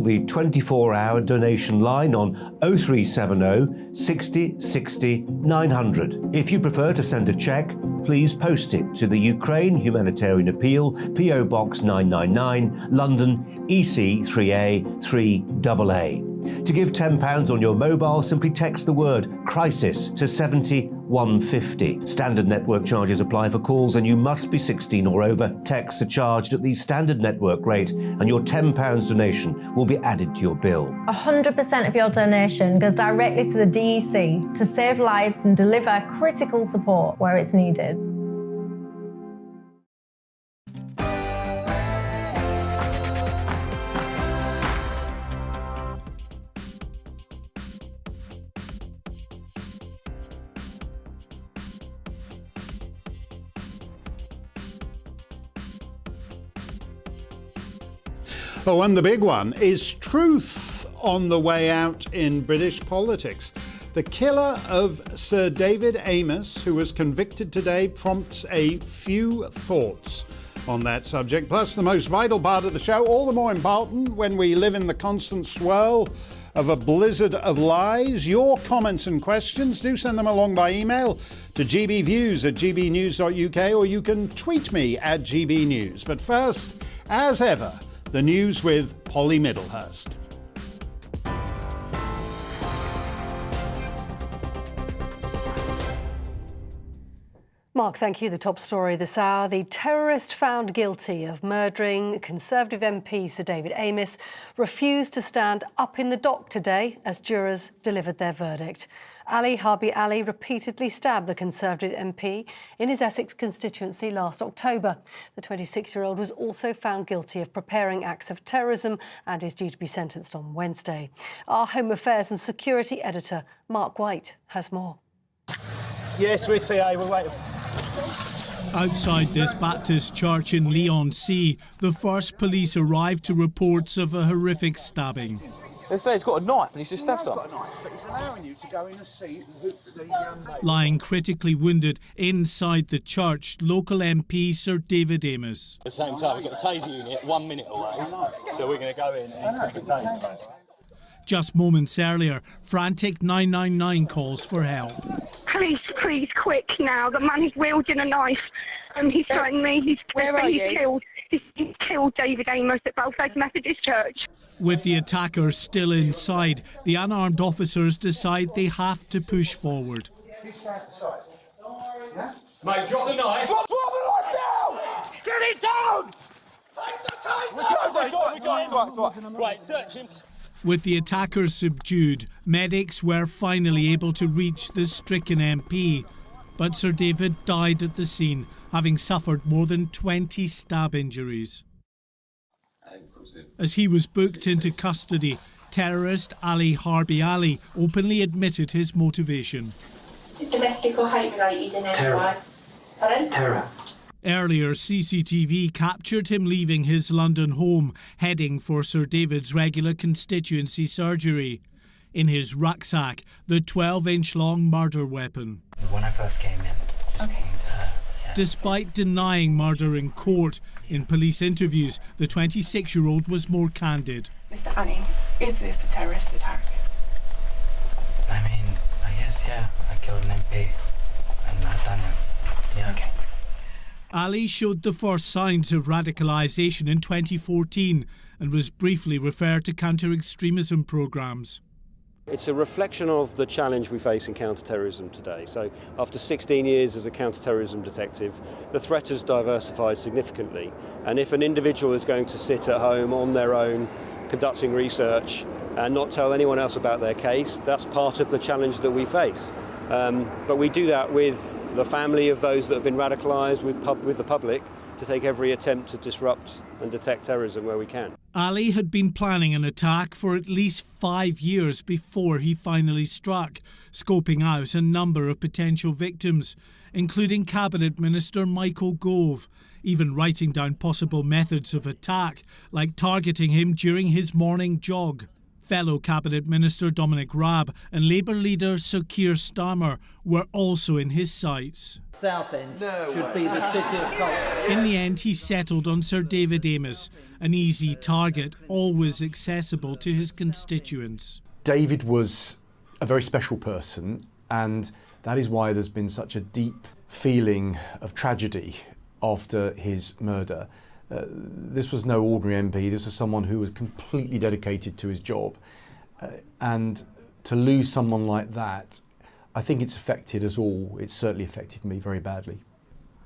The 24-hour donation line on 0370 60 60 900. If you prefer to send a cheque, please post it to the Ukraine Humanitarian Appeal, PO Box 999, London EC 3A 3AA. To give £10 on your mobile, simply text the word crisis to 70150. Standard network charges apply for calls and you must be 16 or over. Texts are charged at the standard network rate and your £10 donation will be added to your bill. 100% of your donation goes directly to the DEC to save lives and deliver critical support where it's needed. Oh, and the big one is truth on the way out in British politics. The killer of Sir David Amess, who was convicted today, prompts a few thoughts on that subject. Plus, the most vital part of the show, all the more important when we live in the constant swirl of a blizzard of lies. Your comments and questions, do send them along by email to gbviews@gbnews.uk, or you can tweet me at gbnews. But first, as ever, the news with Polly Middlehurst. Mark, thank you. The top story this hour. The terrorist found guilty of murdering Conservative MP Sir David Amess refused to stand up in the dock today as jurors delivered their verdict. Harbi repeatedly stabbed the Conservative MP in his Essex constituency last October. The 26-year-old was also found guilty of preparing acts of terrorism and is due to be sentenced on Wednesday. Our Home Affairs and Security editor, Mark White, has more. Yes, we're TA, we're waiting. Outside this Baptist church in Leigh-on-Sea, the first police arrived to reports of a horrific stabbing. They say he's got a knife and he's just stabbed someone. He's got a knife, but he's allowing you to go in and see the Lying critically wounded inside the church, local MP Sir David Amess. At the same time, we've got the taser unit 1 minute away, so we're going to go in and put the taser. Just moments earlier, frantic 999 calls for help. Please, quick now. The man is wielding a knife and he's threatened me. He's killed David Amess at Belfast Methodist Church. With the attackers still inside, the unarmed officers decide they have to push forward. Mate, drop the knife! Drop the knife now! Get it down! We got it. Right, search him. With the attackers subdued, medics were finally able to reach the stricken MP. But Sir David died at the scene, having suffered more than 20 stab injuries. As he was booked into custody, terrorist Harbi openly admitted his motivation. Domestic or hate-related in any way? Pardon? Terror. Earlier, CCTV captured him leaving his London home, heading for Sir David's regular constituency surgery. In his rucksack, the 12-inch-long murder weapon. When I first came in, Despite denying murder in court, in police interviews, the 26-year-old was more candid. Mr. Annie, is this a terrorist attack? I mean, I guess, yeah, I killed an MP and I've done it. Yeah. Okay. Ali showed the first signs of radicalisation in 2014 and was briefly referred to counter-extremism programmes. It's a reflection of the challenge we face in counter-terrorism today. So after 16 years as a counter-terrorism detective, the threat has diversified significantly. And if an individual is going to sit at home on their own, conducting research, and not tell anyone else about their case, that's part of the challenge that we face. But we do that with the family of those that have been radicalised, with the public, to take every attempt to disrupt and detect terrorism where we can. Ali had been planning an attack for at least 5 years before he finally struck, scoping out a number of potential victims, including Cabinet Minister Michael Gove, even writing down possible methods of attack, like targeting him during his morning jog. Fellow Cabinet Minister Dominic Raab and Labour leader Sir Keir Starmer were also in his sights. Southend should be the city of culture. In the end, he settled on Sir David Amess, an easy target, always accessible to his constituents. David was a very special person, and that is why there's been such a deep feeling of tragedy after his murder. This was no ordinary MP, this was someone who was completely dedicated to his job. And to lose someone like that, I think it's affected us all. It's certainly affected me very badly.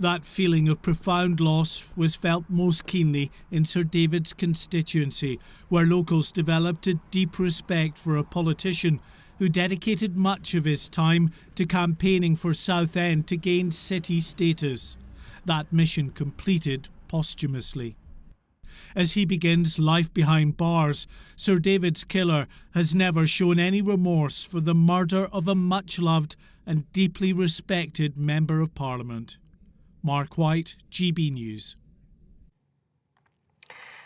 That feeling of profound loss was felt most keenly in Sir David's constituency, where locals developed a deep respect for a politician who dedicated much of his time to campaigning for Southend to gain city status. That mission completed posthumously. As he begins life behind bars, Sir David's killer has never shown any remorse for the murder of a much-loved and deeply respected Member of Parliament. Mark White, GB News.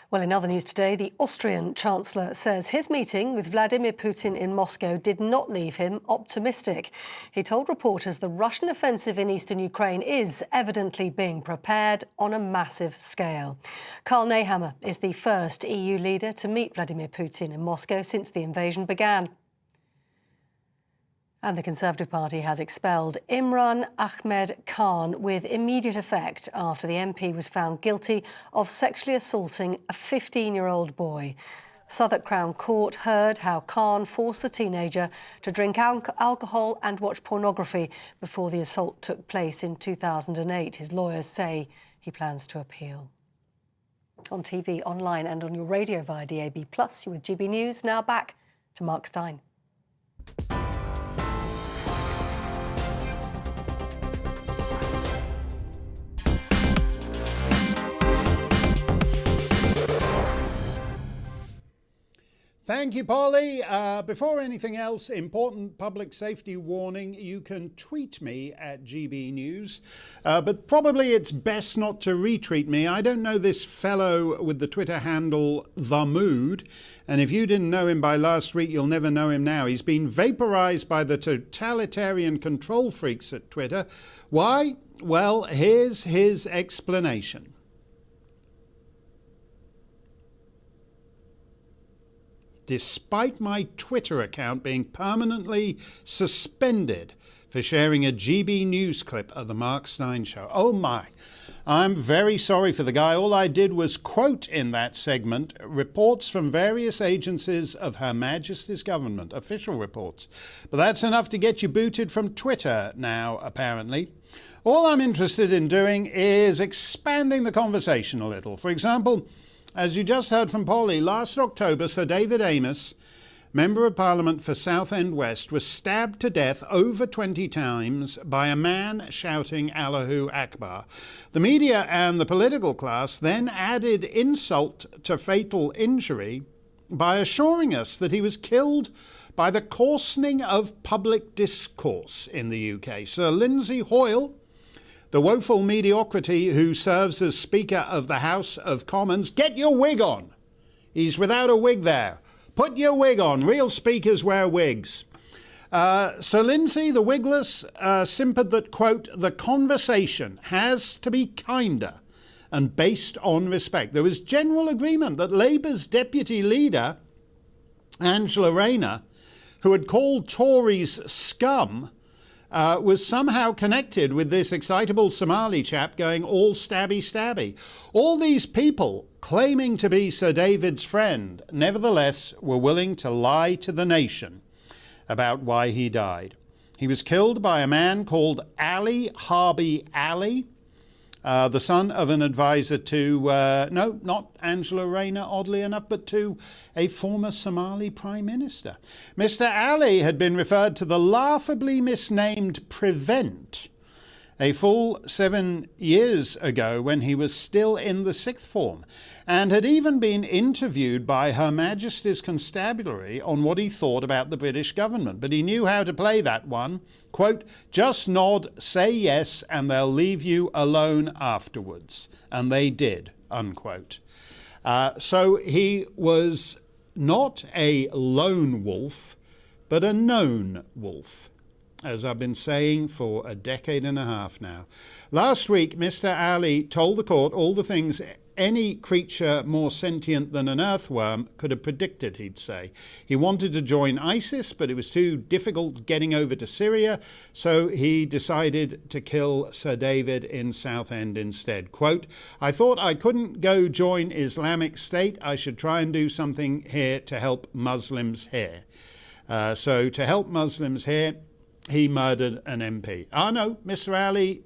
Well, in other news today, the Austrian Chancellor says his meeting with Vladimir Putin in Moscow did not leave him optimistic. He told reporters the Russian offensive in eastern Ukraine is evidently being prepared on a massive scale. Karl Nehammer is the first EU leader to meet Vladimir Putin in Moscow since the invasion began. And the Conservative Party has expelled Imran Ahmed Khan with immediate effect after the MP was found guilty of sexually assaulting a 15-year-old boy. Southwark Crown Court heard how Khan forced the teenager to drink alcohol and watch pornography before the assault took place in 2008. His lawyers say he plans to appeal. On TV, online and on your radio via DAB+, you're with GB News. Now back to Mark Steyn. Thank you, Polly. Before anything else, important public safety warning. You can tweet me at GB News, but probably it's best not to retweet me. I don't know this fellow with the Twitter handle The Mood, and if you didn't know him by last week, you'll never know him now. He's been vaporized by the totalitarian control freaks at Twitter. Why? Well, here's his explanation. Despite my Twitter account being permanently suspended for sharing a GB News clip of the Mark Steyn Show. Oh my, I'm very sorry for the guy. All I did was quote in that segment reports from various agencies of Her Majesty's government, official reports. But that's enough to get you booted from Twitter now, apparently. All I'm interested in doing is expanding the conversation a little. For example, as you just heard from Polly, last October, Sir David Amess, Member of Parliament for Southend West, was stabbed to death over 20 times by a man shouting Allahu Akbar. The media and the political class then added insult to fatal injury by assuring us that he was killed by the coarsening of public discourse in the UK. Sir Lindsay Hoyle, the woeful mediocrity who serves as Speaker of the House of Commons, get your wig on. He's without a wig there. Put your wig on. Real speakers wear wigs. Sir Lindsay, the wigless, simpered that, quote, the conversation has to be kinder and based on respect. There was general agreement that Labour's deputy leader, Angela Rayner, who had called Tories scum, was somehow connected with this excitable Somali chap going all stabby stabby. All these people claiming to be Sir David's friend, nevertheless were willing to lie to the nation about why he died. He was killed by a man called Harbi, the son of an advisor to, no, not Angela Rayner, oddly enough, but to a former Somali Prime Minister. Mr. Ali had been referred to the laughably misnamed Prevent a full 7 years ago when he was still in the sixth form, and had even been interviewed by Her Majesty's Constabulary on what he thought about the British government. But he knew how to play that one. Quote, just nod, say yes, and they'll leave you alone afterwards. And they did, unquote. So he was not a lone wolf, but a known wolf, as I've been saying for a decade and a half now. Last week, Mr. Ali told the court all the things any creature more sentient than an earthworm could have predicted, he'd say. He wanted to join ISIS, but it was too difficult getting over to Syria, so he decided to kill Sir David in Southend instead. Quote, "I thought I couldn't go join Islamic State. I should try and do something here to help Muslims here." So to help Muslims here, he murdered an MP. No, Mr. Ali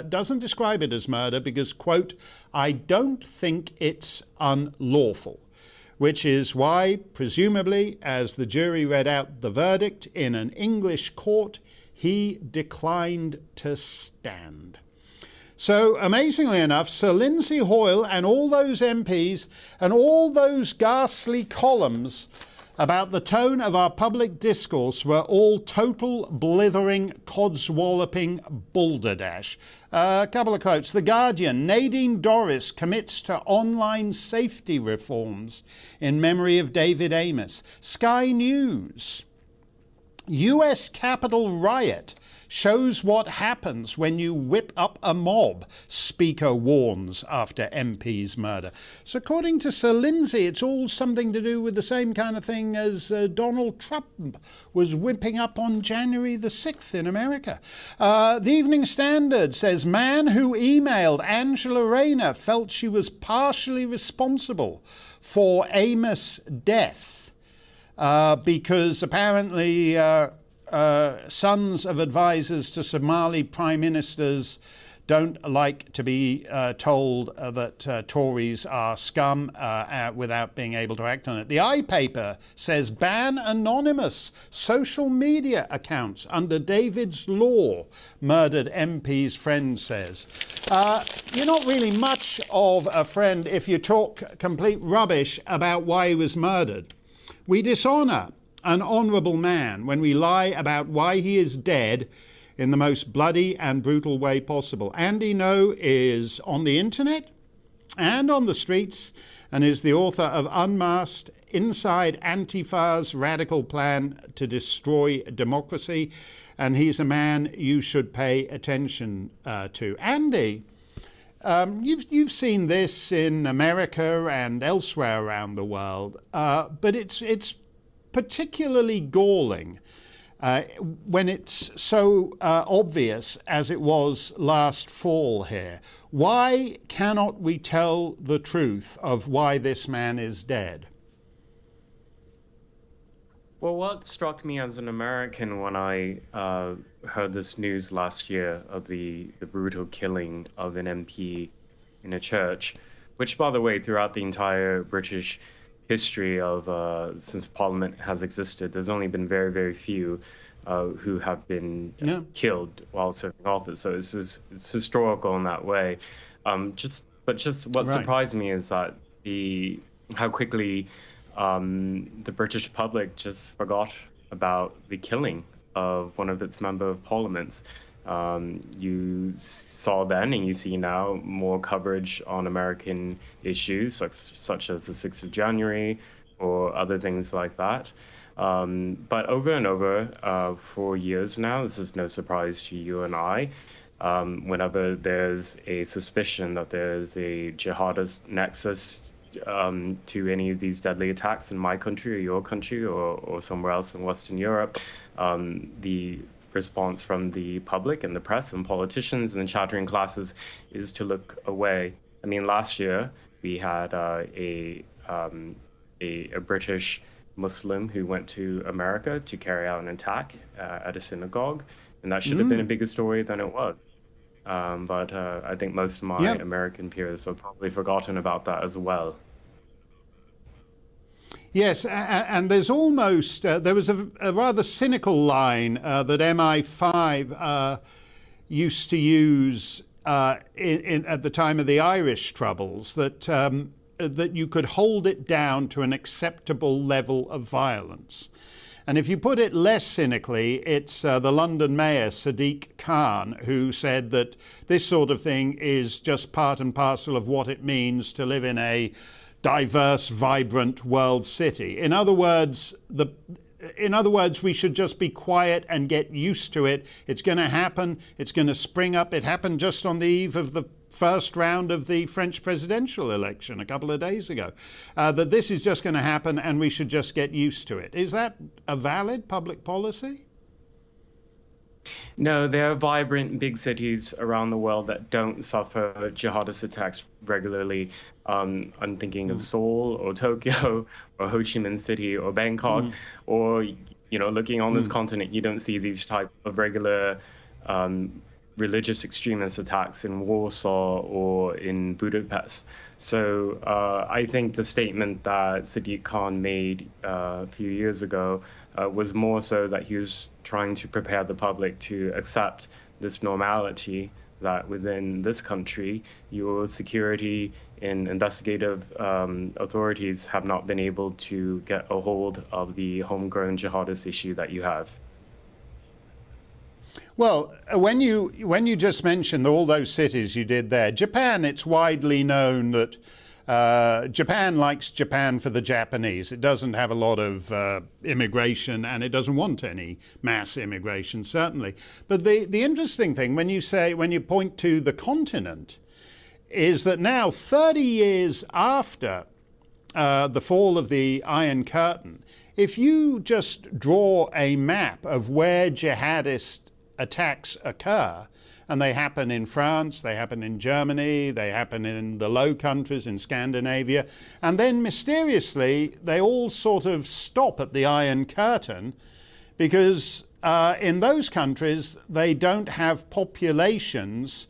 doesn't describe it as murder because, quote, "I don't think it's unlawful," which is why, presumably, as the jury read out the verdict in an English court, he declined to stand. So, amazingly enough, Sir Lindsay Hoyle and all those MPs and all those ghastly columns about the tone of our public discourse were all total blithering, codswalloping balderdash. A couple of quotes. The Guardian, Nadine Dorris commits to online safety reforms in memory of David Amess. Sky News, US Capitol riot shows what happens when you whip up a mob, Speaker warns after MP's murder. So according to Sir Lindsay, it's all something to do with the same kind of thing as Donald Trump was whipping up on January the 6th in America. The Evening Standard says, man who emailed Angela Rayner felt she was partially responsible for Amess' death because apparently sons of advisors to Somali prime ministers don't like to be told that Tories are scum without being able to act on it. The iPaper says ban anonymous social media accounts under David's law, murdered MP's friend says. You're not really much of a friend if you talk complete rubbish about why he was murdered. We dishonour an honourable man when we lie about why he is dead in the most bloody and brutal way possible. Andy No is on the internet and on the streets and is the author of Unmasked, Inside Antifa's Radical Plan to Destroy Democracy, and he's a man you should pay attention to. Andy, you've seen this in America and elsewhere around the world, but it's particularly galling when it's so obvious as it was last fall here. Why cannot we tell the truth of why this man is dead? Well, what struck me as an American when I heard this news last year of the brutal killing of an MP in a church, which, by the way, throughout the entire British history of since Parliament has existed, there's only been very, very few who have been killed while serving office. So it's historical in that way. Just what surprised me is that how quickly the British public just forgot about the killing of one of its member of parliaments. You saw then and you see now more coverage on American issues such as the 6th of January or other things like that. But over and over for years now, this is no surprise to you and I, whenever there's a suspicion that there's a jihadist nexus to any of these deadly attacks in my country or your country or somewhere else in Western Europe, the response from the public and the press and politicians and the chattering classes is to look away. I mean, last year we had a British Muslim who went to America to carry out an attack at a synagogue, and that should have been a bigger story than it was. But I think most of my American peers have probably forgotten about that as well. Yes, and there's almost, there was a rather cynical line that MI5 used to use at the time of the Irish Troubles, that you could hold it down to an acceptable level of violence. And if you put it less cynically, it's the London Mayor, Sadiq Khan, who said that this sort of thing is just part and parcel of what it means to live in a diverse, vibrant world city. In other words, we should just be quiet and get used to it. It's going to happen. It's going to spring up. It happened just on the eve of the first round of the French presidential election a couple of days ago, that this is just going to happen and we should just get used to it. Is that a valid public policy? No, there are vibrant big cities around the world that don't suffer jihadist attacks regularly. I'm thinking of Seoul or Tokyo or Ho Chi Minh City or Bangkok, or, you know, looking on this continent, you don't see these type of regular religious extremist attacks in Warsaw or in Budapest. So I think the statement that Sadiq Khan made a few years ago was more so that he was trying to prepare the public to accept this normality, that within this country, your security and investigative authorities have not been able to get a hold of the homegrown jihadist issue that you have. Well, when you just mentioned all those cities you did there, Japan, it's widely known that Japan likes Japan for the Japanese. It doesn't have a lot of immigration, and it doesn't want any mass immigration, certainly. But the interesting thing, when you point to the continent, is that now, 30 years after the fall of the Iron Curtain, if you just draw a map of where jihadist attacks occur, and they happen in France, they happen in Germany, they happen in the Low Countries, in Scandinavia, and then mysteriously they all sort of stop at the Iron Curtain, because in those countries they don't have populations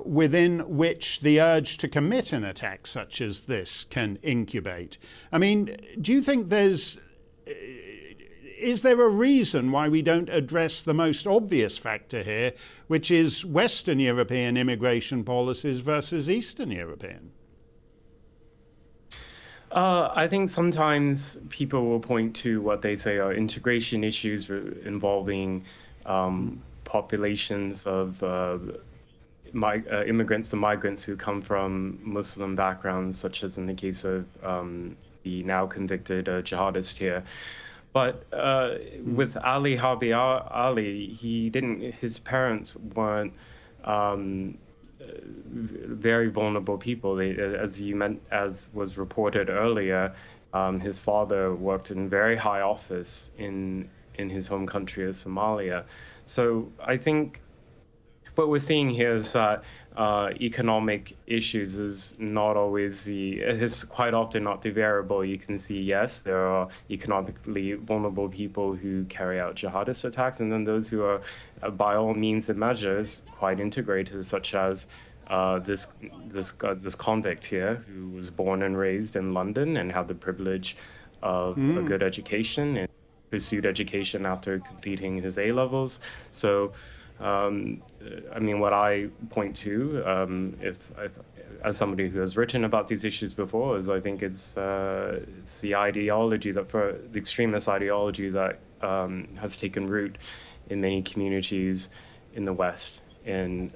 within which the urge to commit an attack such as this can incubate. I mean, do you think is there a reason why we don't address the most obvious factor here, which is Western European immigration policies versus Eastern European? I think sometimes people will point to what they say are integration issues involving populations of immigrants and migrants who come from Muslim backgrounds, such as in the case of the now convicted jihadist here. But with Ali Harbi Ali, his parents weren't very vulnerable people. As was reported earlier, his father worked in very high office in his home country of Somalia. So I think what we're seeing here is that economic issues is not always it's quite often not the variable. You can see, yes, there are economically vulnerable people who carry out jihadist attacks, and then those who are, by all means and measures, quite integrated, such as this convict here who was born and raised in London and had the privilege of a good education and pursued education after completing his A-levels. So I mean, what I point to, as somebody who has written about these issues before, is I think it's the ideology the extremist ideology that has taken root in many communities in the West. And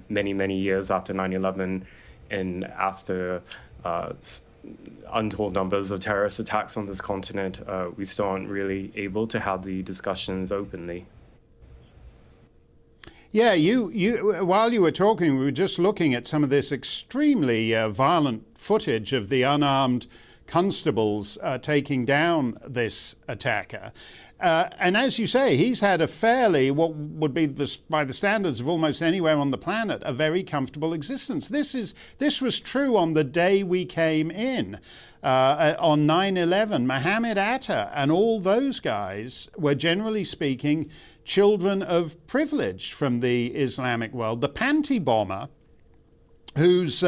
many years after 9/11, and after untold numbers of terrorist attacks on this continent, we still aren't really able to have the discussions openly. Yeah, while you were talking, we were just looking at some of this extremely violent footage of the unarmed constables taking down this attacker. And as you say, he's had a fairly, what would be, by the standards of almost anywhere on the planet, a very comfortable existence. This was true on the day we came in, on 9/11. Mohammed Atta and all those guys were, generally speaking, children of privilege from the Islamic world. The panty bomber, whose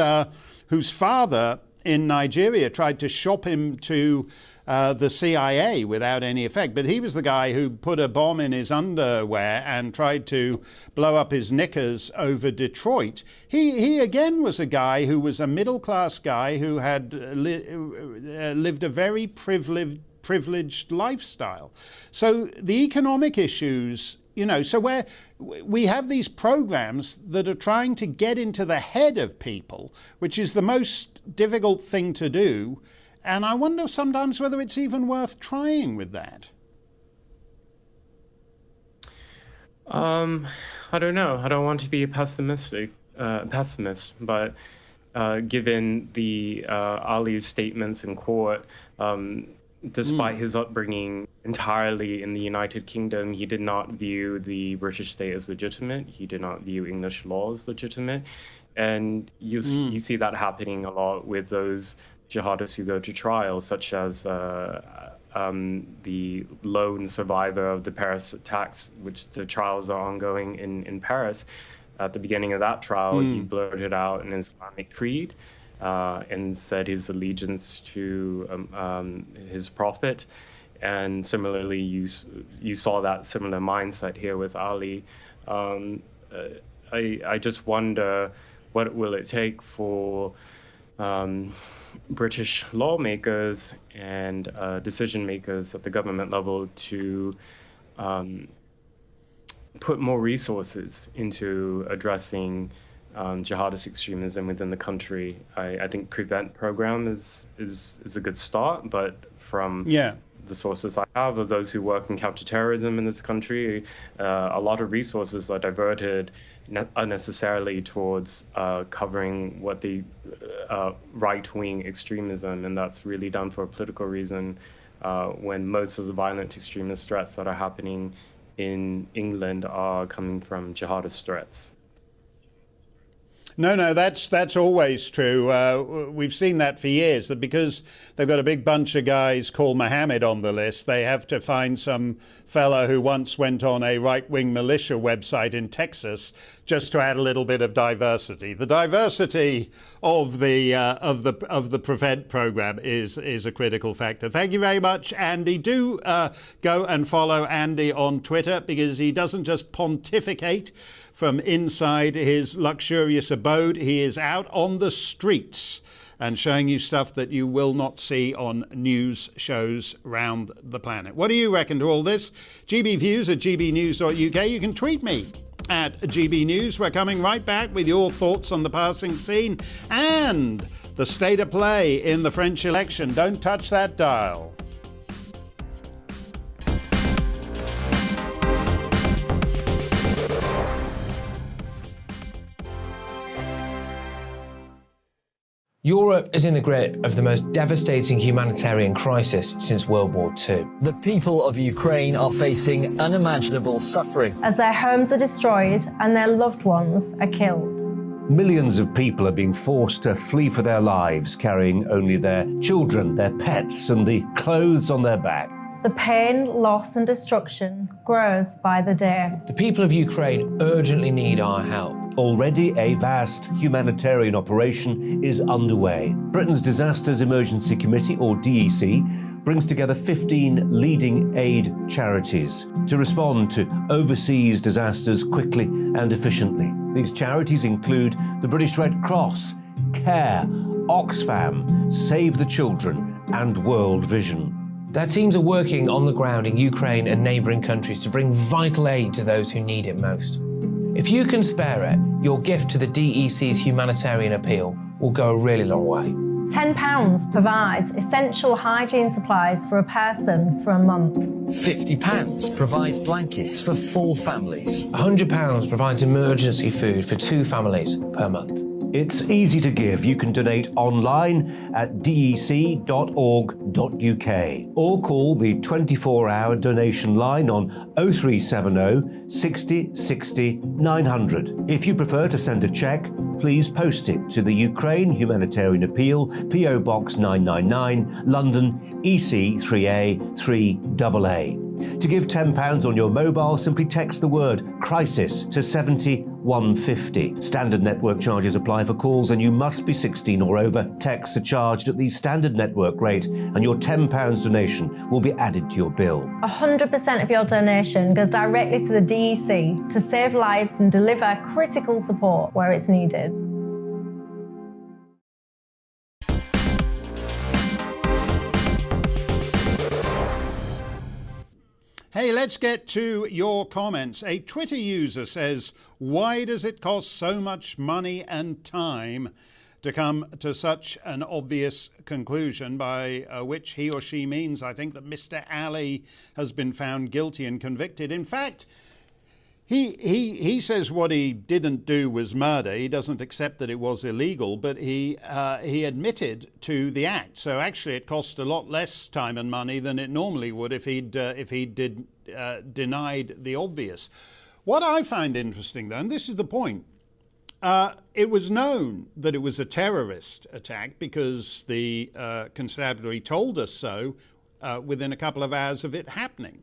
father in Nigeria tried to shop him to the CIA without any effect, but he was the guy who put a bomb in his underwear and tried to blow up his knickers over Detroit. He again was a guy who was a middle-class guy who had lived a very privileged lifestyle. So the economic issues You know, so we have these programs that are trying to get into the head of people, which is the most difficult thing to do. And I wonder sometimes whether it's even worth trying with that. I don't know. I don't want to be a pessimist, but given the Ali's statements in court, despite his upbringing entirely in the United Kingdom, he did not view the British state as legitimate. He did not view English law as legitimate. And you see that happening a lot with those jihadists who go to trial, such as the lone survivor of the Paris attacks, which the trials are ongoing in Paris. At the beginning of that trial, he blurted out an Islamic creed and said his allegiance to his prophet. And similarly, you saw that similar mindset here with Ali. I just wonder, what will it take for British lawmakers and decision makers at the government level to put more resources into addressing jihadist extremism within the country. I think PREVENT program is a good start, but from the sources I have of those who work in counterterrorism in this country, a lot of resources are diverted unnecessarily towards covering what the right-wing extremism, and that's really done for a political reason, when most of the violent extremist threats that are happening in England are coming from jihadist threats. No, that's always true. We've seen that for years, that because they've got a big bunch of guys called Mohammed on the list, they have to find some fella who once went on a right-wing militia website in Texas just to add a little bit of diversity. The diversity of the PREVENT program is a critical factor. Thank you very much, Andy. Do go and follow Andy on Twitter, because he doesn't just pontificate from inside his luxurious abode. He is out on the streets and showing you stuff that you will not see on news shows round the planet. What do you reckon to all this? GBViews at gbnews.uk. You can tweet me at GBNews. We're coming right back with your thoughts on the passing scene and the state of play in the French election. Don't touch that dial. Europe is in the grip of the most devastating humanitarian crisis since World War II. The people of Ukraine are facing unimaginable suffering as their homes are destroyed and their loved ones are killed. Millions of people are being forced to flee for their lives, carrying only their children, their pets, and the clothes on their back. The pain, loss and destruction grows by the day. The people of Ukraine urgently need our help. Already a vast humanitarian operation is underway. Britain's Disasters Emergency Committee, or DEC, brings together 15 leading aid charities to respond to overseas disasters quickly and efficiently. These charities include the British Red Cross, CARE, Oxfam, Save the Children and World Vision. Their teams are working on the ground in Ukraine and neighbouring countries to bring vital aid to those who need it most. If you can spare it, your gift to the DEC's humanitarian appeal will go a really long way. £10 provides essential hygiene supplies for a person for a month. £50 provides blankets for 4 families. £100 provides emergency food for 2 families per month. It's easy to give. You can donate online at dec.org.uk or call the 24-hour donation line on 0370 60 60 900. If you prefer to send a cheque, please post it to the Ukraine Humanitarian Appeal, PO Box 999, London EC3A 3AA. To give £10 on your mobile, simply text the word crisis to 70150. Standard network charges apply for calls and you must be 16 or over. Texts are charged at the standard network rate and your £10 donation will be added to your bill. 100% of your donation goes directly to the DEC to save lives and deliver critical support where it's needed. Hey, let's get to your comments. A Twitter user says, why does it cost so much money and time to come to such an obvious conclusion, by which he or she means, I think, that Mr. Ali has been found guilty and convicted. In fact, he says what he didn't do was murder. He doesn't accept that it was illegal, but he admitted to the act. So actually, it cost a lot less time and money than it normally would if he'd denied the obvious. What I find interesting, though, and this is the point, it was known that it was a terrorist attack because the constabulary told us so within a couple of hours of it happening.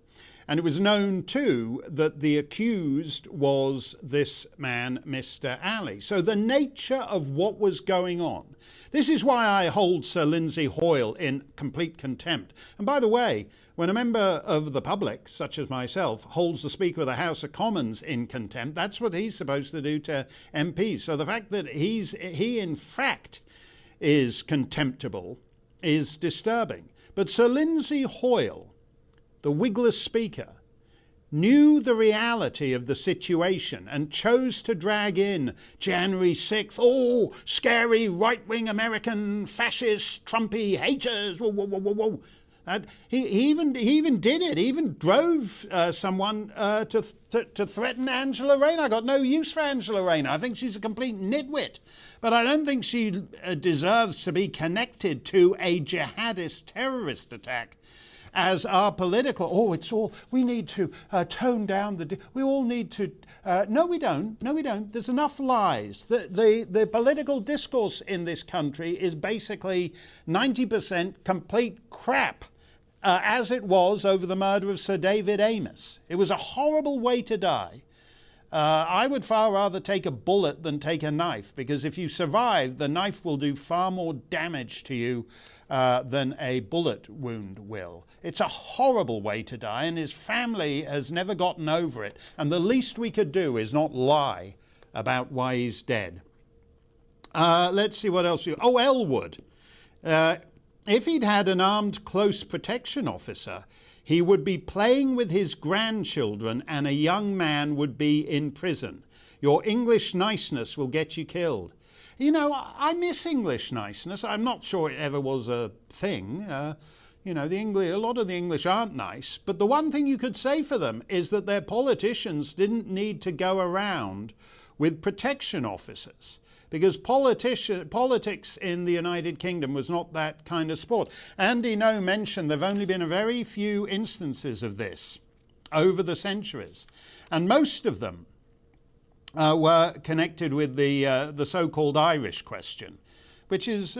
And it was known, too, that the accused was this man, Mr. Ali. So the nature of what was going on. This is why I hold Sir Lindsay Hoyle in complete contempt. And by the way, when a member of the public, such as myself, holds the Speaker of the House of Commons in contempt, that's what he's supposed to do to MPs. So the fact that he in fact is contemptible is disturbing. But Sir Lindsay Hoyle, the wigless speaker, knew the reality of the situation and chose to drag in January 6th, oh, scary right-wing American fascist Trumpy haters, whoa, whoa, whoa, whoa, whoa. He even did it. He even drove someone to threaten Angela Rayner. I got no use for Angela Rayner. I think she's a complete nitwit. But I don't think she deserves to be connected to a jihadist terrorist attack as our political, we need to tone down we all need to, no we don't, there's enough lies. The political discourse in this country is basically 90% complete crap, as it was over the murder of Sir David Amess. It was a horrible way to die. I would far rather take a bullet than take a knife, because if you survive, the knife will do far more damage to you than a bullet wound will. It's a horrible way to die, and his family has never gotten over it. And the least we could do is not lie about why he's dead. Let's see what else Elwood. If he'd had an armed close protection officer, he would be playing with his grandchildren and a young man would be in prison. Your English niceness will get you killed. You know, I miss English niceness. I'm not sure it ever was a thing. You know, a lot of the English aren't nice. But the one thing you could say for them is that their politicians didn't need to go around with protection officers, because politics in the United Kingdom was not that kind of sport. Andy No mentioned there have only been a very few instances of this over the centuries, and most of them were connected with the so-called Irish question, which is,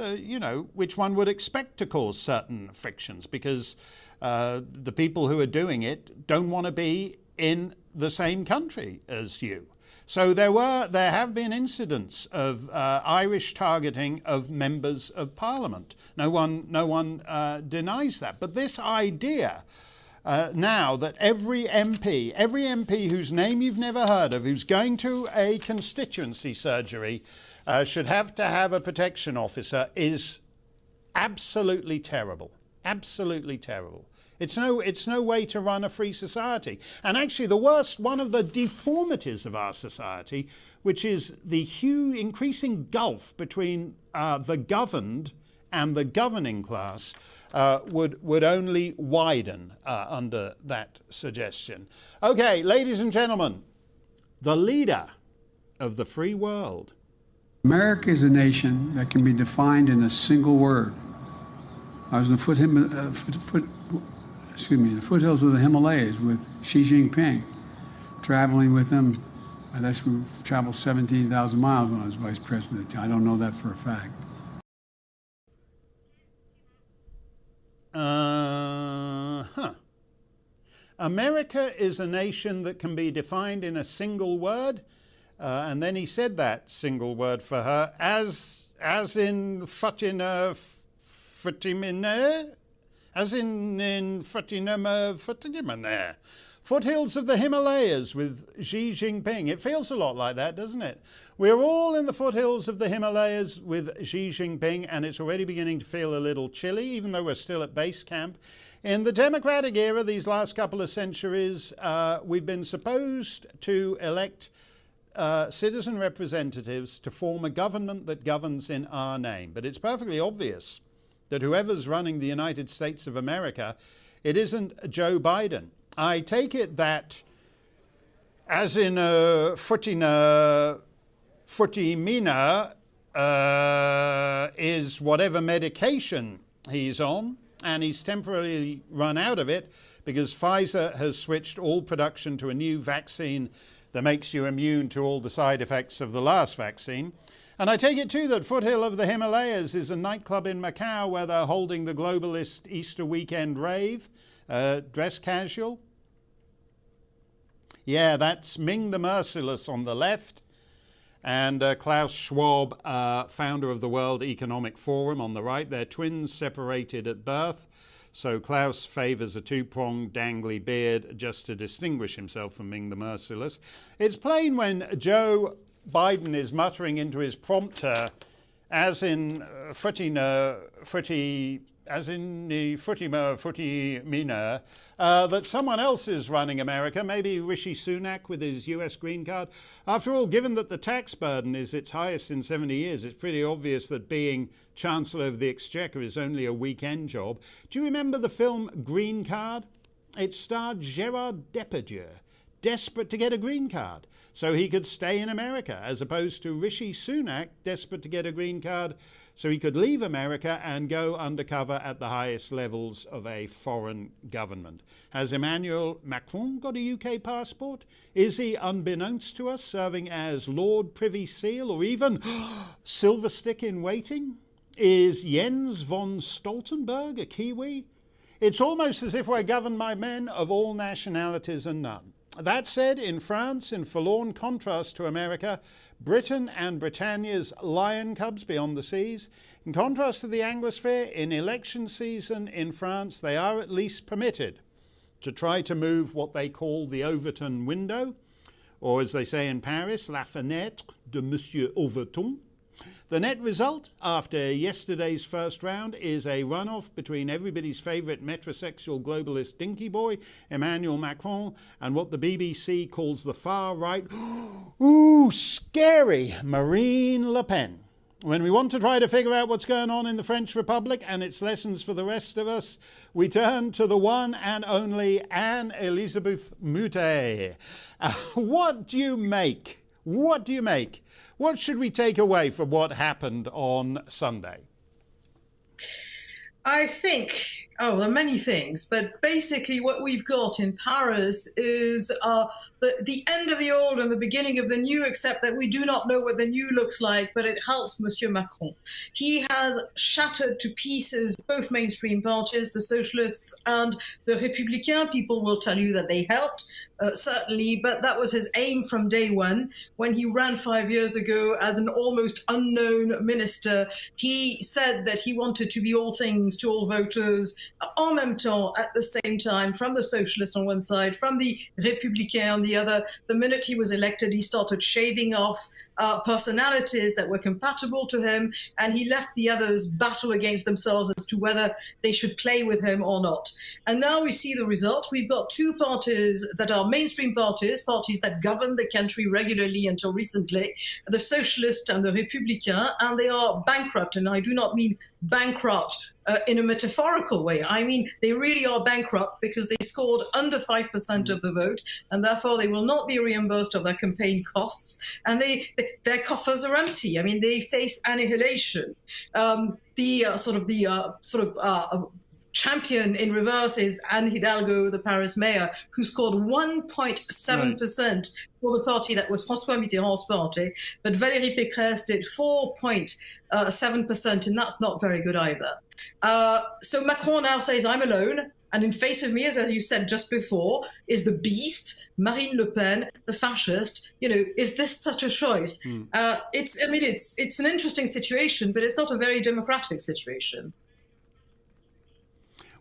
which one would expect to cause certain frictions, because the people who are doing it don't want to be in the same country as you. So there have been incidents of Irish targeting of members of Parliament. No one denies that. But this idea now that every MP whose name you've never heard of, who's going to a constituency surgery, should have to have a protection officer is absolutely terrible. Absolutely terrible. It's no way to run a free society. And actually the worst, one of the deformities of our society, which is the huge increasing gulf between the governed and the governing class, would only widen under that suggestion. Okay, ladies and gentlemen, the leader of the free world. America is a nation that can be defined in a single word. I was in the the foothills of the Himalayas with Xi Jinping, traveling with him. I guess we traveled 17,000 miles when I was vice president. I don't know that for a fact. America is a nation that can be defined in a single word, and then he said that single word for her, as in Fatina Fatimine. as in foothills of the Himalayas with Xi Jinping. It feels a lot like that, doesn't it? We're all in the foothills of the Himalayas with Xi Jinping, and it's already beginning to feel a little chilly, even though we're still at base camp. In the democratic era, these last couple of centuries, we've been supposed to elect citizen representatives to form a government that governs in our name. But it's perfectly obvious that whoever's running the United States of America, it isn't Joe Biden. I take it that, as in Futimina is whatever medication he's on, and he's temporarily run out of it because Pfizer has switched all production to a new vaccine that makes you immune to all the side effects of the last vaccine. And I take it too that Foothill of the Himalayas is a nightclub in Macau where they're holding the globalist Easter weekend rave. Dress casual. Yeah, that's Ming the Merciless on the left, and Klaus Schwab, founder of the World Economic Forum, on the right. They're twins separated at birth, so Klaus favours a two-pronged dangly beard just to distinguish himself from Ming the Merciless. It's plain when Joe Biden is muttering into his prompter, as in Futimina, that someone else is running America, maybe Rishi Sunak with his US green card. After all, given that the tax burden is its highest in 70 years, it's pretty obvious that being Chancellor of the Exchequer is only a weekend job. Do you remember the film Green Card? It starred Gerard Depardieu, desperate to get a green card so he could stay in America, as opposed to Rishi Sunak, desperate to get a green card so he could leave America and go undercover at the highest levels of a foreign government. Has Emmanuel Macron got a UK passport? Is he, unbeknownst to us, serving as Lord Privy Seal or even Silver Stick in waiting? Is Jens von Stoltenberg a Kiwi? It's almost as if we're governed by men of all nationalities and none. That said, in France, in forlorn contrast to America, Britain and Britannia's lion cubs beyond the seas, in contrast to the Anglosphere, in election season in France, they are at least permitted to try to move what they call the Overton window, or as they say in Paris, la fenêtre de Monsieur Overton. The net result after yesterday's first round is a runoff between everybody's favourite metrosexual globalist dinky boy, Emmanuel Macron, and what the BBC calls the far right, ooh, scary, Marine Le Pen. When we want to try to figure out what's going on in the French Republic and its lessons for the rest of us, we turn to the one and only Anne-Elisabeth Moutet. What do you make? What do you make? What should we take away from what happened on Sunday? I think, there are many things, but basically what we've got in Paris is the end of the old and the beginning of the new, except that we do not know what the new looks like, but it helps Monsieur Macron. He has shattered to pieces both mainstream parties, the Socialists and the Républicains. People will tell you that they helped, certainly, but that was his aim from day one. When he ran 5 years ago as an almost unknown minister, he said that he wanted to be all things to all voters, en même temps, at the same time, from the Socialists on one side, from the Républicains on the other. The minute he was elected, he started shaving off personalities that were compatible to him, and he left the others battle against themselves as to whether they should play with him or not. And now we see the result. We've got two parties that are mainstream parties, parties that govern the country regularly until recently, the Socialists and the Républicains, and they are bankrupt. And I do not mean bankrupt in a metaphorical way. I mean, they really are bankrupt because they scored under 5% of the vote, and therefore they will not be reimbursed of their campaign costs, and their coffers are empty. I mean, they face annihilation. Champion in reverse is Anne Hidalgo, the Paris mayor, who scored 1.7% for the party that was François Mitterrand's party, but Valérie Pécresse did 4.7%, and that's not very good either. So Macron now says, I'm alone, and in face of me, as you said just before, is the beast, Marine Le Pen, the fascist. You know, is this such a choice? It's an interesting situation, but it's not a very democratic situation.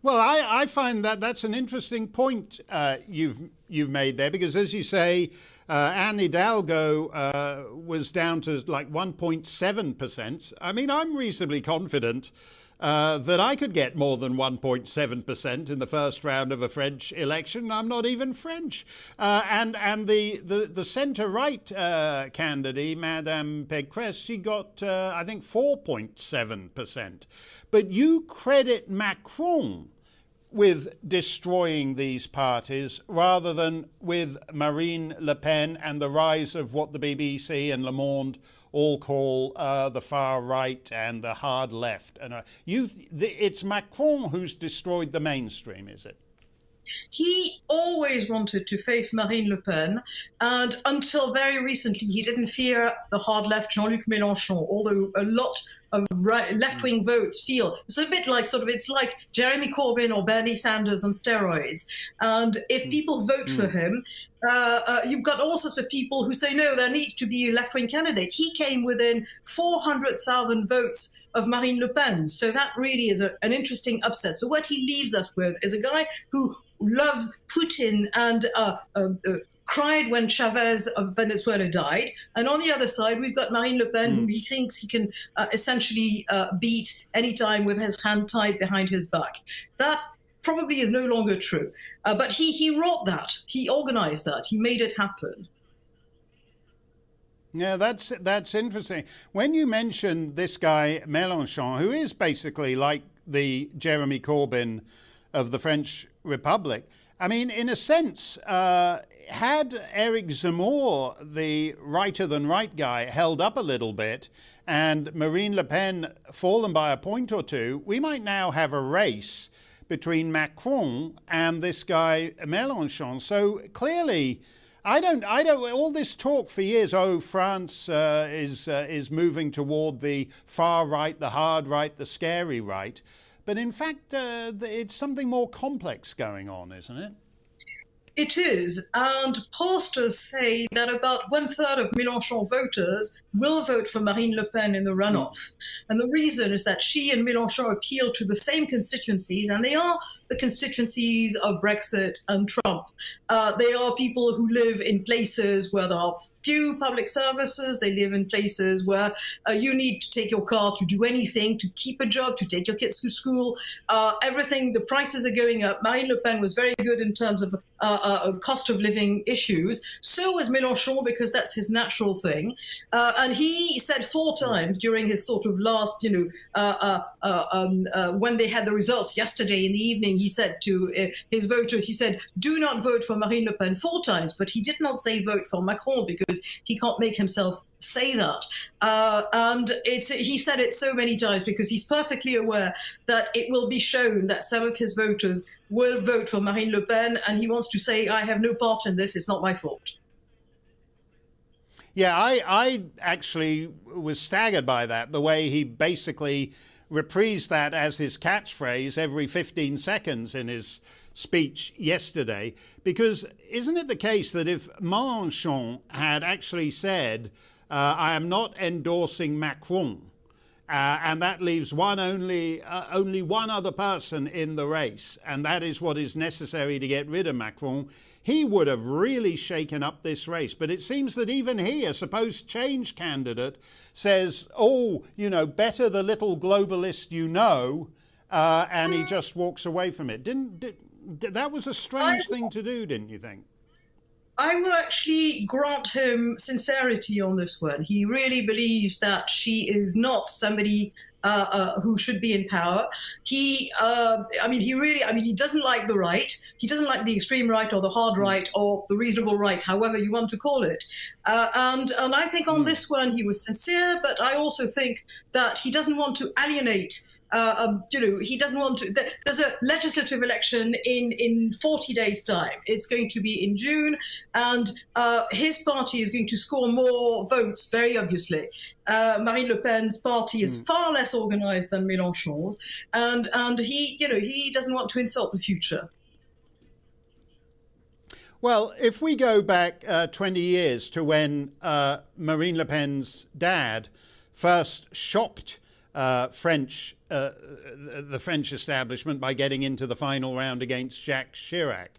Well, I find that that's an interesting point you've made there, because as you say, Anne Hidalgo was down to like 1.7%. I mean, I'm reasonably confident that I could get more than 1.7% in the first round of a French election. I'm not even French. And the centre-right candidate, Madame Pécresse, she got, I think, 4.7%. But you credit Macron with destroying these parties rather than with Marine Le Pen and the rise of what the BBC and Le Monde all call the far right and the hard left. And it's Macron who's destroyed the mainstream, is it? He always wanted to face Marine Le Pen, and until very recently, he didn't fear the hard left Jean-Luc Mélenchon, although a lot of left-wing votes feel it's a bit like it's like Jeremy Corbyn or Bernie Sanders on steroids. And if people vote for him, you've got all sorts of people who say, no, there needs to be a left-wing candidate. He came within 400,000 votes of Marine Le Pen. So that really is an interesting upset. So what he leaves us with is a guy who loves Putin and cried when Chavez of Venezuela died. And on the other side, we've got Marine Le Pen, who he thinks he can essentially beat anytime with his hand tied behind his back. That probably is no longer true. But he wrote that. He organized that. He made it happen. Yeah, that's interesting. When you mention this guy, Mélenchon, who is basically like the Jeremy Corbyn of the French Republic, I mean, in a sense, had Eric Zemmour, the righter-than-right guy, held up a little bit and Marine Le Pen fallen by a point or two, we might now have a race between Macron and this guy, Mélenchon. So clearly, I don't, all this talk for years, oh, France is moving toward the far right, the hard right, the scary right. But in fact, it's something more complex going on, isn't it? It is, and pollsters say that about 1/3 of Mélenchon voters will vote for Marine Le Pen in the runoff. And the reason is that she and Mélenchon appeal to the same constituencies, and they are the constituencies of Brexit and Trump. They are people who live in places where there are few public services. They live in places where you need to take your car to do anything, to keep a job, to take your kids to school. Everything, the prices are going up. Marine Le Pen was very good in terms of cost of living issues. So was Mélenchon, because that's his natural thing. And he said 4 times during his sort of last, when they had the results yesterday in the evening, he said to his voters, he said, do not vote for Marine Le Pen 4 times, but he did not say vote for Macron, because he can't make himself say that. And he said it so many times because he's perfectly aware that it will be shown that some of his voters will vote for Marine Le Pen, and he wants to say, I have no part in this, it's not my fault. Yeah, I actually was staggered by that, the way he basically reprised that as his catchphrase every 15 seconds in his speech yesterday. Because isn't it the case that if Mélenchon had actually said, I am not endorsing Macron, and that leaves only one other person in the race, and that is what is necessary to get rid of Macron, he would have really shaken up this race. But it seems that even he, a supposed change candidate, says, oh, better the little globalist and he just walks away from it. That was a strange thing to do, didn't you think? I will actually grant him sincerity on this one. He really believes that she is not somebody who should be in power. He doesn't like the right. He doesn't like the extreme right or the hard right or the reasonable right, however you want to call it. And I think on this one he was sincere, but I also think that he doesn't want to alienate. He doesn't want to. There's a legislative election in 40 days' time. It's going to be in June, and his party is going to score more votes, very obviously. Marine Le Pen's party is far less organized than Mélenchon's, and he doesn't want to insult the future. Well, if we go back 20 years to when Marine Le Pen's dad first shocked French establishment by getting into the final round against Jacques Chirac.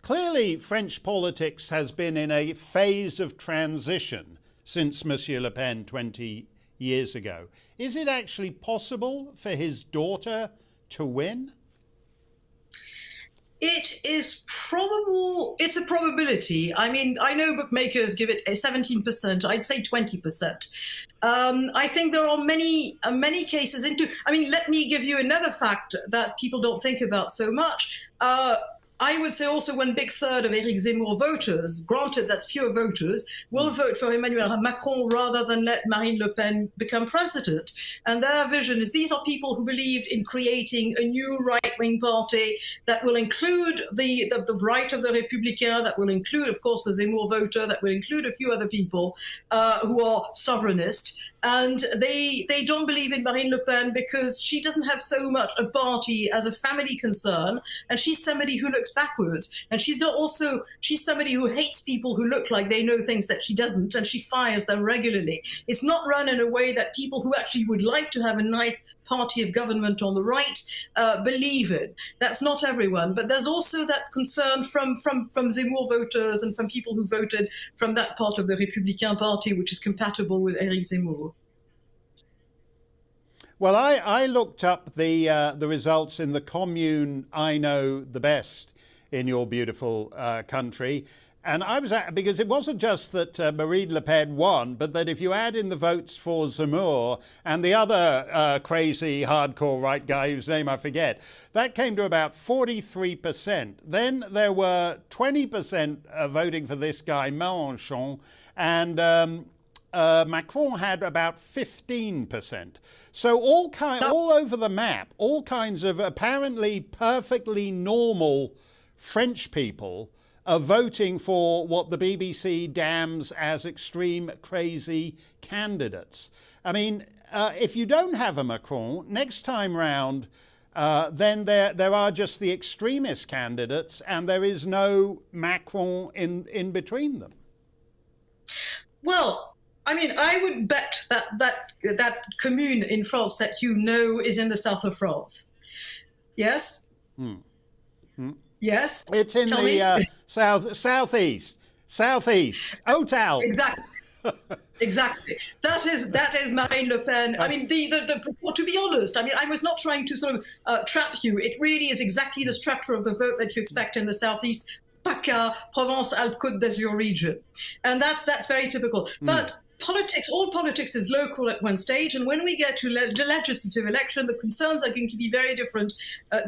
Clearly, French politics has been in a phase of transition since Monsieur Le Pen 20 years ago. Is it actually possible for his daughter to win? It is probable. It's a probability. I mean, I know bookmakers give it a 17%. I'd say 20%. I think there are many cases into. I mean, let me give you another fact that people don't think about so much. I would say also 1 big third of Éric Zemmour voters, granted that's fewer voters, will vote for Emmanuel Macron rather than let Marine Le Pen become president. And their vision is these are people who believe in creating a new right-wing party that will include the right of the Républicains, that will include, of course, the Zemmour voter, that will include a few other people who are sovereignist. And they don't believe in Marine Le Pen because she doesn't have so much a party as a family concern, and she's somebody who looks backwards. And she's somebody who hates people who look like they know things that she doesn't, and she fires them regularly. It's not run in a way that people who actually would like to have a nice party of government on the right believe in. That's not everyone, but there's also that concern from Zemmour voters and from people who voted from that part of the Républicain Party, which is compatible with Éric Zemmour. Well, I looked up the results in the commune I know the best in your beautiful country. And I was because it wasn't just that Marine Le Pen won, but that if you add in the votes for Zemmour and the other crazy hardcore right guy whose name I forget, that came to about 43%. Then there were 20% voting for this guy, Mélenchon, and Macron had about 15%. So all over the map, all kinds of apparently perfectly normal French people are voting for what the BBC damns as extreme, crazy candidates. I mean, if you don't have a Macron, next time round, then there are just the extremist candidates, and there is no Macron in between them. Well, I mean, I would bet that commune in France that you know is in the south of France. Yes? Yes? It's in the southeast. Hotel. Exactly. Exactly. That is Marine Le Pen. I mean, to be honest, I mean, I was not trying to sort of trap you. It really is exactly the structure of the vote that you expect in the southeast, PACA, Provence-Alpes-Côte d'Azur region. And that's very typical. But all politics is local at one stage, and when we get to the legislative election, the concerns are going to be very different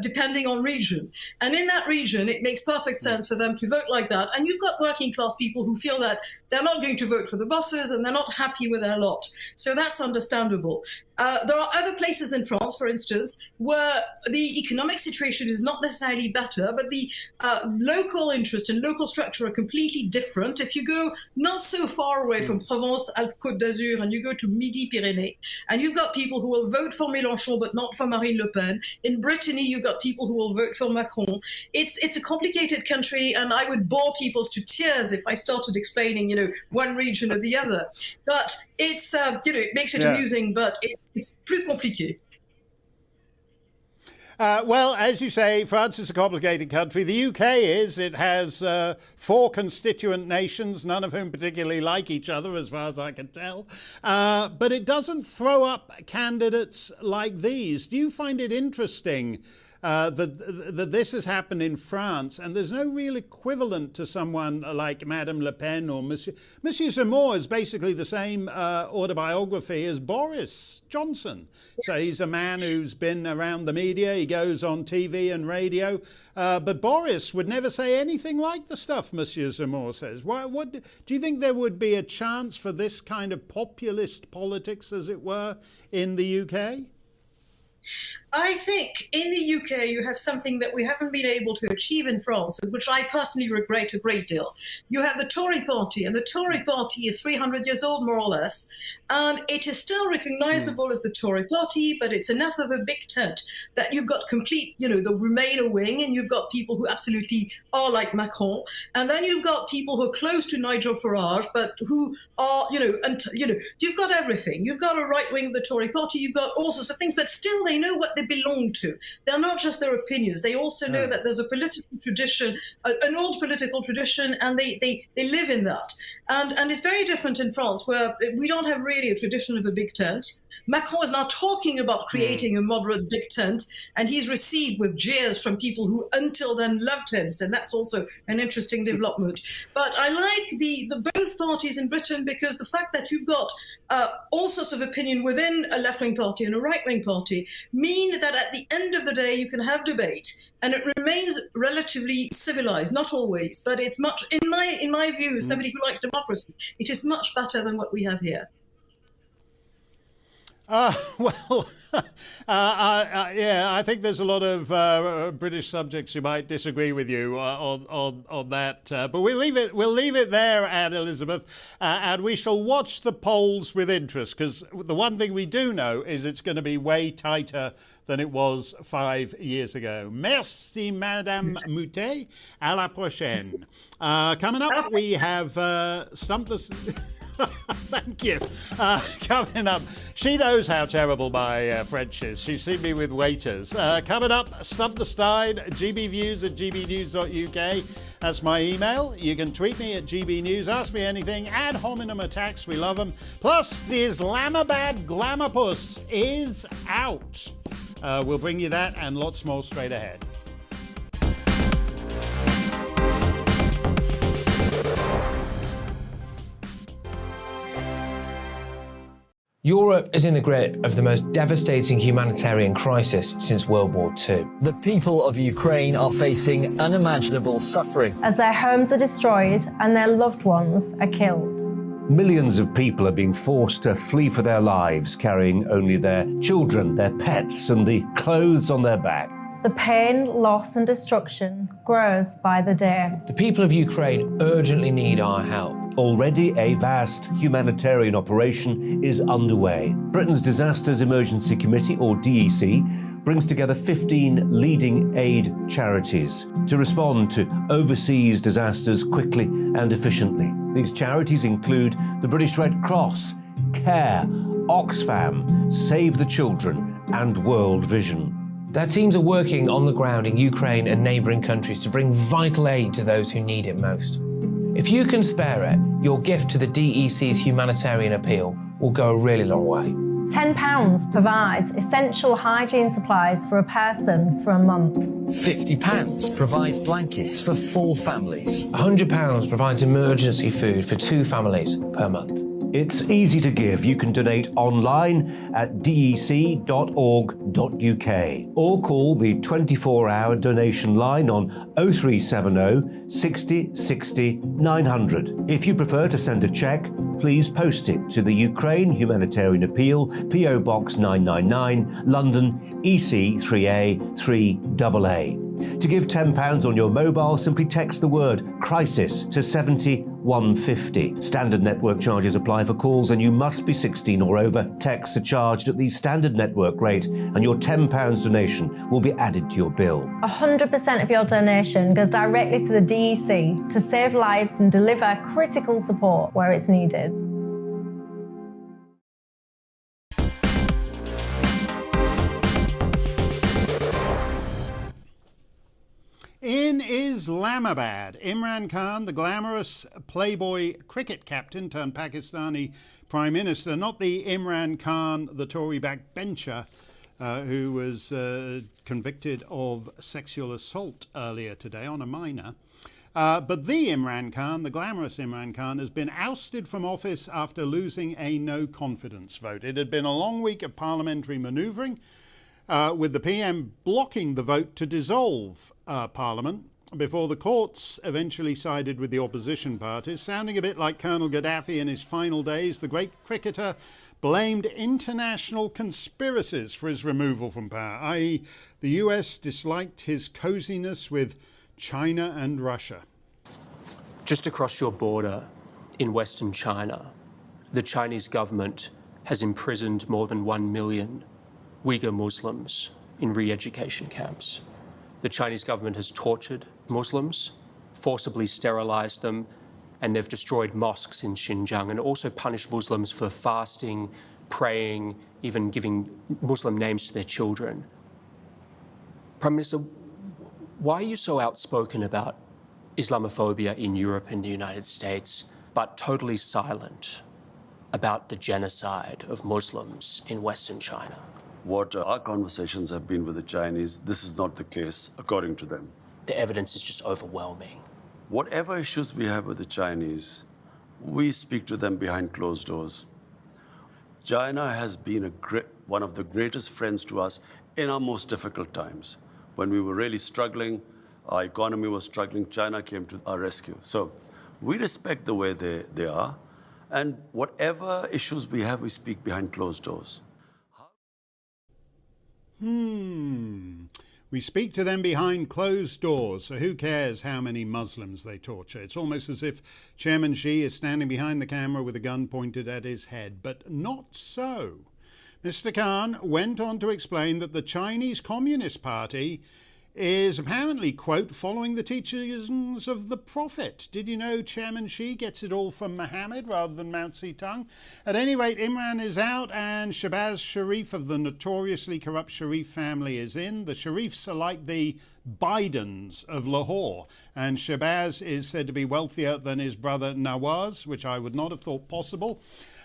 depending on region. And in that region, it makes perfect sense for them to vote like that. And you've got working class people who feel that they're not going to vote for the bosses and they're not happy with their lot. So that's understandable. There are other places in France, for instance, where the economic situation is not necessarily better, but the local interest and local structure are completely different. If you go not so far away from Provence, Alpes-Côte d'Azur, and you go to Midi-Pyrénées, and you've got people who will vote for Mélenchon but not for Marine Le Pen. In Brittany, you've got people who will vote for Macron. It's a complicated country, and I would bore people to tears if I started explaining, one region or the other. But it's, it makes it amusing, but it's plus compliqué. Well, as you say, France is a complicated country. The UK is. It has 4 constituent nations, none of whom particularly like each other, as far as I can tell. But it doesn't throw up candidates like these. Do you find it interesting that this has happened in France, and there's no real equivalent to someone like Madame Le Pen or Monsieur Zemmour is basically the same autobiography as Boris Johnson. So he's a man who's been around the media, he goes on TV and radio, but Boris would never say anything like the stuff Monsieur Zemmour says. What do you think there would be a chance for this kind of populist politics, as it were, in the UK? I think in the UK you have something that we haven't been able to achieve in France, which I personally regret a great deal. You have the Tory party, and the Tory party is 300 years old, more or less, and it is still recognizable as the Tory party, but it's enough of a big tent that you've got complete, the Remainer wing, and you've got people who absolutely are like Macron, and then you've got people who are close to Nigel Farage, but who are, you've got everything. You've got a right wing of the Tory party, you've got all sorts of things, but still they know what they belong to. They're not just their opinions. They also know that there's a political tradition, an old political tradition, and they live in that. And it's very different in France, where we don't have really a tradition of a big tent. Macron is now talking about creating a moderate big tent, and he's received with jeers from people who until then loved him. So that's also an interesting development. But I like the both parties in Britain, because the fact that you've got all sorts of opinion within a left-wing party and a right-wing party mean that at the end of the day you can have debate, and it remains relatively civilized. Not always, but it's much, in my view, as somebody who likes democracy, it is much better than what we have here. I think there's a lot of British subjects who might disagree with you on that. But we'll leave it there, Anne Elizabeth, and we shall watch the polls with interest, because the one thing we do know is it's going to be way tighter than it was 5 years ago. Merci, Madame Moutet. À la prochaine. Coming up, we have Stump the... Thank you. Coming up, she knows how terrible my French is. She's seen me with waiters. Coming up, Stump the Steyn, GBViews at gbnews.uk. That's my email. You can tweet me at GBNews. Ask me anything. Ad hominem attacks. We love them. Plus, the Islamabad Glamourpuss is out. We'll bring you that and lots more straight ahead. Europe is in the grip of the most devastating humanitarian crisis since World War II. The people of Ukraine are facing unimaginable suffering as their homes are destroyed and their loved ones are killed. Millions of people are being forced to flee for their lives, carrying only their children, their pets, and the clothes on their back. The pain, loss, and destruction grows by the day. The people of Ukraine urgently need our help. Already a vast humanitarian operation is underway. Britain's Disasters Emergency Committee, or DEC, brings together 15 leading aid charities to respond to overseas disasters quickly and efficiently. These charities include the British Red Cross, CARE, Oxfam, Save the Children, and World Vision. Their teams are working on the ground in Ukraine and neighbouring countries to bring vital aid to those who need it most. If you can spare it, your gift to the DEC's humanitarian appeal will go a really long way. £10 provides essential hygiene supplies for a person for a month. £50 provides blankets for 4 families. £100 provides emergency food for 2 families per month. It's easy to give. You can donate online at dec.org.uk or call the 24-hour donation line on 0370 60 60 900. If you prefer to send a cheque, please post it to the Ukraine Humanitarian Appeal, PO Box 999, London, EC 3A 3AA. To give £10 on your mobile, simply text the word crisis to 70150. Standard network charges apply for calls, and you must be 16 or over. Texts are charged at the standard network rate, and your £10 donation will be added to your bill. 100% of your donation goes directly to the DEC to save lives and deliver critical support where it's needed. In Islamabad, Imran Khan, the glamorous Playboy cricket captain turned Pakistani Prime Minister, not the Imran Khan, the Tory backbencher, who was convicted of sexual assault earlier today on a minor. But the Imran Khan, the glamorous Imran Khan, has been ousted from office after losing a no-confidence vote. It had been a long week of parliamentary manoeuvring, with the PM blocking the vote to dissolve Parliament before the courts eventually sided with the opposition parties. Sounding a bit like Colonel Gaddafi in his final days, the great cricketer blamed international conspiracies for his removal from power, i.e. the US disliked his coziness with China and Russia. Just across your border in Western China, the Chinese government has imprisoned more than 1 million Uyghur Muslims in re-education camps. The Chinese government has tortured Muslims, forcibly sterilized them, and they've destroyed mosques in Xinjiang and also punished Muslims for fasting, praying, even giving Muslim names to their children. Prime Minister, why are you so outspoken about Islamophobia in Europe and the United States, but totally silent about the genocide of Muslims in Western China? What our conversations have been with the Chinese, this is not the case, according to them. The evidence is just overwhelming. Whatever issues we have with the Chinese, we speak to them behind closed doors. China has been one of the greatest friends to us in our most difficult times. When we were really struggling, our economy was struggling, China came to our rescue. So we respect the way they are, and whatever issues we have, we speak behind closed doors. We speak to them behind closed doors, so who cares how many Muslims they torture? It's almost as if Chairman Xi is standing behind the camera with a gun pointed at his head, but not so. Mr. Khan went on to explain that the Chinese Communist Party is apparently, quote, following the teachings of the Prophet. Did you know Chairman Xi gets it all from Muhammad rather than Mao Zedong? At any rate, Imran is out and Shehbaz Sharif of the notoriously corrupt Sharif family is in. The Sharifs are like the Bidens of Lahore, and Shehbaz is said to be wealthier than his brother Nawaz, which I would not have thought possible.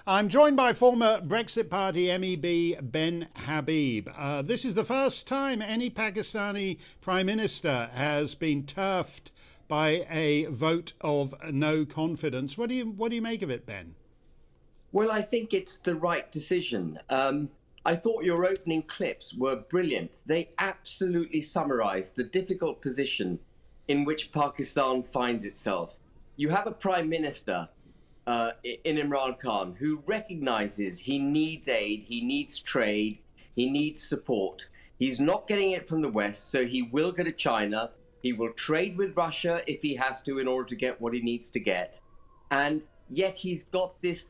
I'm joined by former Brexit Party MEP Ben Habib. This is the first time any Pakistani Prime Minister has been turfed by a vote of no confidence. What do you make of it, Ben? Well, I think it's the right decision. I thought your opening clips were brilliant. They absolutely summarised the difficult position in which Pakistan finds itself. You have a Prime Minister in Imran Khan, who recognises he needs aid, he needs trade, he needs support. He's not getting it from the West, so he will go to China. He will trade with Russia if he has to in order to get what he needs to get. And yet he's got this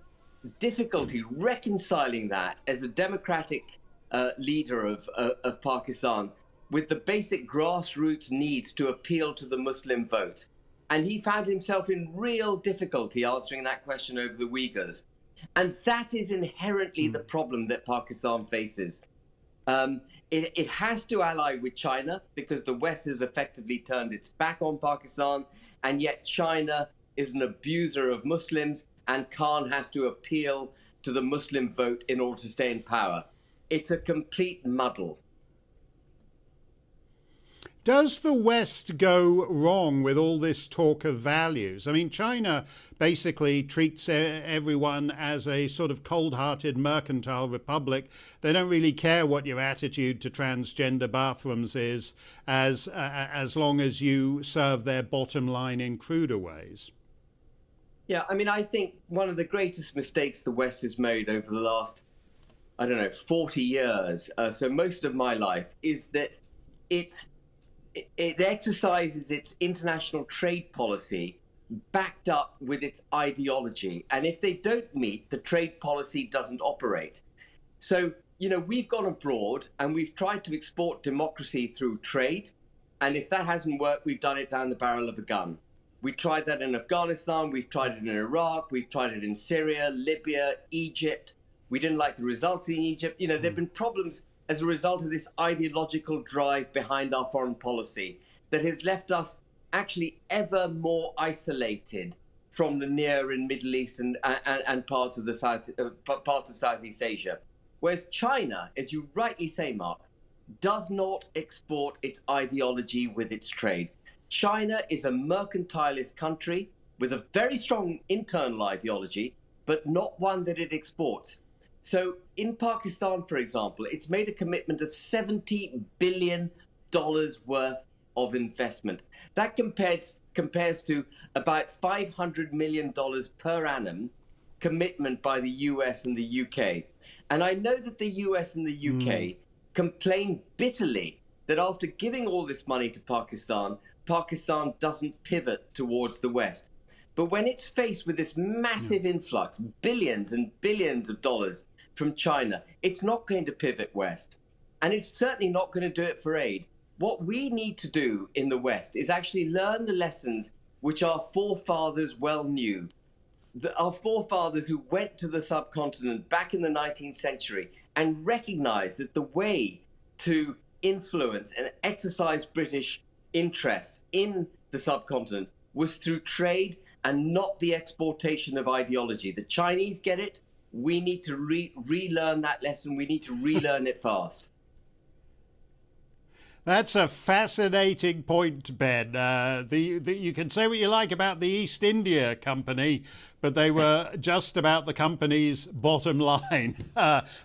difficulty reconciling that as a democratic leader of Pakistan with the basic grassroots needs to appeal to the Muslim vote. And he found himself in real difficulty answering that question over the Uyghurs. And that is inherently the problem that Pakistan faces. It has to ally with China because the West has effectively turned its back on Pakistan, and yet China is an abuser of Muslims, and Khan has to appeal to the Muslim vote in order to stay in power. It's a complete muddle. Does the West go wrong with all this talk of values? I mean, China basically treats everyone as a sort of cold-hearted mercantile republic. They don't really care what your attitude to transgender bathrooms is, as long as you serve their bottom line in cruder ways. Yeah, I mean, I think one of the greatest mistakes the West has made over the last, 40 years, so most of my life, is that it exercises its international trade policy backed up with its ideology. And if they don't meet, the trade policy doesn't operate. So, we've gone abroad and we've tried to export democracy through trade. And if that hasn't worked, we've done it down the barrel of a gun. We tried that in Afghanistan, we've tried it in Iraq, we've tried it in Syria, Libya, Egypt. We didn't like the results in Egypt. There have been problems as a result of this ideological drive behind our foreign policy that has left us actually ever more isolated from the Near and Middle East and parts of Southeast Asia. Whereas China, as you rightly say, Mark, does not export its ideology with its trade. China is a mercantilist country with a very strong internal ideology, but not one that it exports. So in Pakistan, for example, it's made a commitment of $70 billion worth of investment. That compares to about $500 million per annum commitment by the US and the UK. And I know that the US and the UK complain bitterly that after giving all this money to Pakistan, Pakistan doesn't pivot towards the West. But when it's faced with this massive influx, billions and billions of dollars from China, it's not going to pivot west. And it's certainly not going to do it for aid. What we need to do in the West is actually learn the lessons which our forefathers well knew. Our forefathers who went to the subcontinent back in the 19th century and recognized that the way to influence and exercise British interests in the subcontinent was through trade and not the exportation of ideology. The Chinese get it. We need to relearn that lesson. We need to relearn it fast. That's a fascinating point, Ben. You can say what you like about the East India Company, but they were just about the company's bottom line.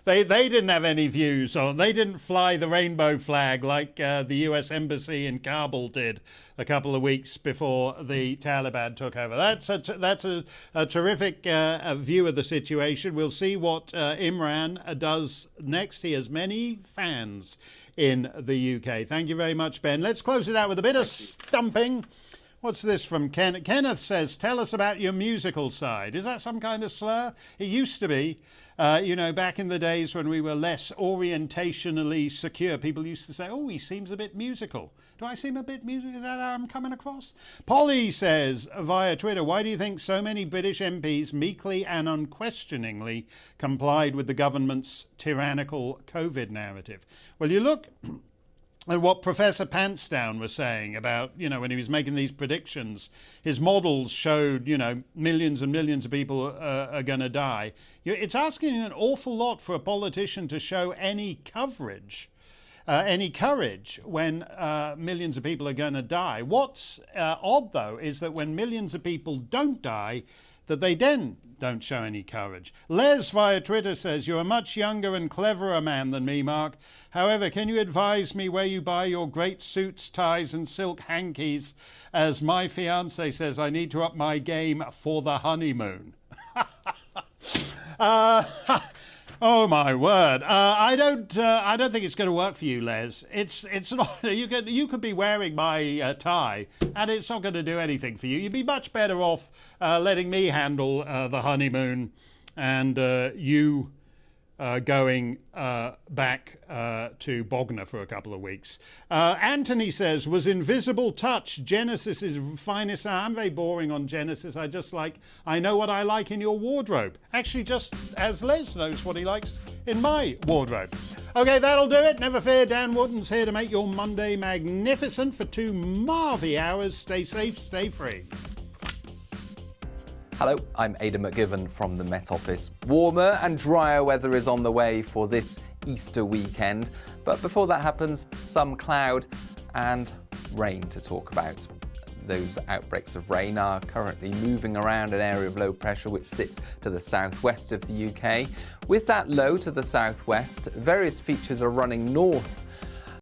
They didn't have any views on. They didn't fly the rainbow flag like the US Embassy in Kabul did a couple of weeks before the Taliban took over. That's a terrific view of the situation. We'll see what Imran does next. He has many fans in the UK. Thank you very much, Ben. Let's close it out with a bit of stumping. What's this from Ken? Kenneth says, tell us about your musical side. Is that some kind of slur? It used to be, you know, back in the days when we were less orientationally secure, people used to say, oh, he seems a bit musical. Do I seem a bit musical? Is that how I'm coming across? Polly says via Twitter, why do you think so many British MPs meekly and unquestioningly complied with the government's tyrannical COVID narrative? Well, you look and what Professor Pantsdown was saying about, you know, when he was making these predictions, his models showed, you know, millions and millions of people are going to die. It's asking an awful lot for a politician to show any courage when millions of people are going to die. What's odd, though, is that when millions of people don't die, that they then don't show any courage. Les via Twitter says, you're a much younger and cleverer man than me, Mark. However, can you advise me where you buy your great suits, ties and silk hankies, as my fiancé says I need to up my game for the honeymoon? Oh my word! I don't think it's going to work for you, Les. It's not. You could be wearing my tie, and it's not going to do anything for you. You'd be much better off letting me handle the honeymoon, and you going back to Bognor for a couple of weeks. Anthony says, was Invisible Touch Genesis's finest? I'm very boring on Genesis. I know what I like in your wardrobe. Actually, just as Les knows what he likes in my wardrobe. Okay, that'll do it. Never fear, Dan Wootton's here to make your Monday magnificent for 2 marvy hours. Stay safe, stay free. Hello, I'm Aidan McGivern from the Met Office. Warmer and drier weather is on the way for this Easter weekend, but before that happens, some cloud and rain to talk about. Those outbreaks of rain are currently moving around an area of low pressure which sits to the southwest of the UK. With that low to the southwest, various features are running north